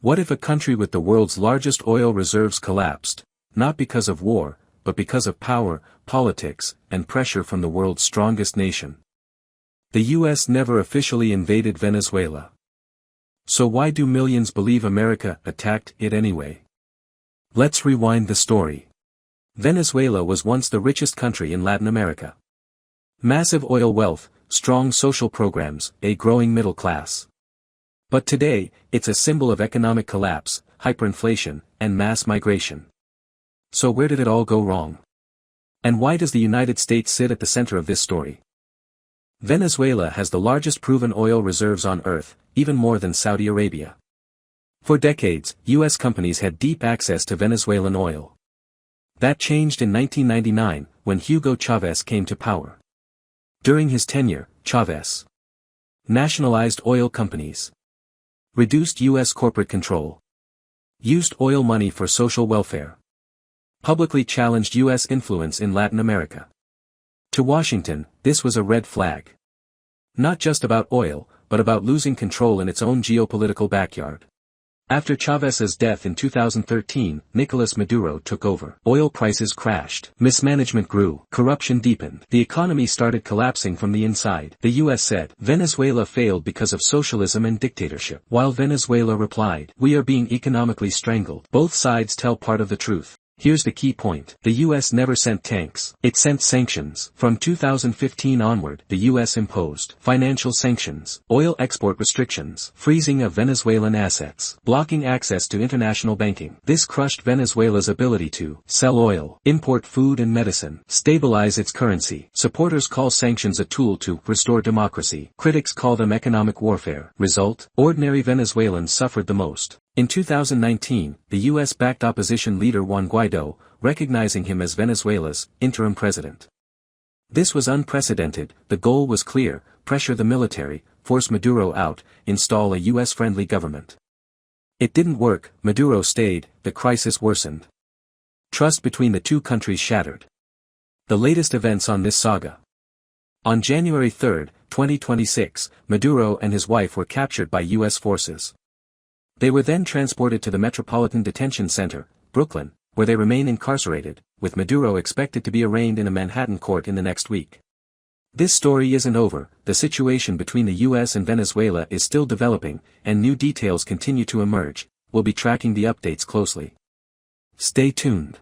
What if a country with the world's largest oil reserves collapsed, not because of war, but because of power, politics, and pressure from the world's strongest nation? The US never officially invaded Venezuela. So why do millions believe America attacked it anyway? Let's rewind the story. Venezuela was once the richest country in Latin America. Massive oil wealth, strong social programs, a growing middle class. But today, it's a symbol of economic collapse, hyperinflation, and mass migration. So where did it all go wrong? And why does the United States sit at the center of this story? Venezuela has the largest proven oil reserves on Earth, even more than Saudi Arabia. For decades, U.S. companies had deep access to Venezuelan oil. That changed in 1999, when Hugo Chavez came to power. During his tenure, Chavez nationalized oil companies, reduced U.S. corporate control, used oil money for social welfare, publicly challenged U.S. influence in Latin America. To Washington, this was a red flag. Not just about oil, but about losing control in its own geopolitical backyard. After Chavez's death in 2013, Nicolas Maduro took over. Oil prices crashed. Mismanagement grew. Corruption deepened. The economy started collapsing from the inside. The U.S. said, Venezuela failed because of socialism and dictatorship. While Venezuela replied, we are being economically strangled. Both sides tell part of the truth. Here's the key point. The U.S. never sent tanks. It sent sanctions. From 2015 onward, the U.S. imposed financial sanctions, oil export restrictions, freezing of Venezuelan assets, blocking access to international banking. This crushed Venezuela's ability to sell oil, import food and medicine, stabilize its currency. Supporters call sanctions a tool to restore democracy. Critics call them economic warfare. Result? Ordinary Venezuelans suffered the most. In 2019, the U.S.-backed opposition leader Juan Guaido, recognizing him as Venezuela's interim president. This was unprecedented. The goal was clear: pressure the military, force Maduro out, install a U.S.-friendly government. It didn't work. Maduro stayed, the crisis worsened. Trust between the two countries shattered. The latest events on this saga. On January 3, 2026, Maduro and his wife were captured by U.S. forces. They were then transported to the Metropolitan Detention Center, Brooklyn, where they remain incarcerated, with Maduro expected to be arraigned in a Manhattan court in the next week. This story isn't over. The situation between the U.S. and Venezuela is still developing, and new details continue to emerge. We'll be tracking the updates closely. Stay tuned.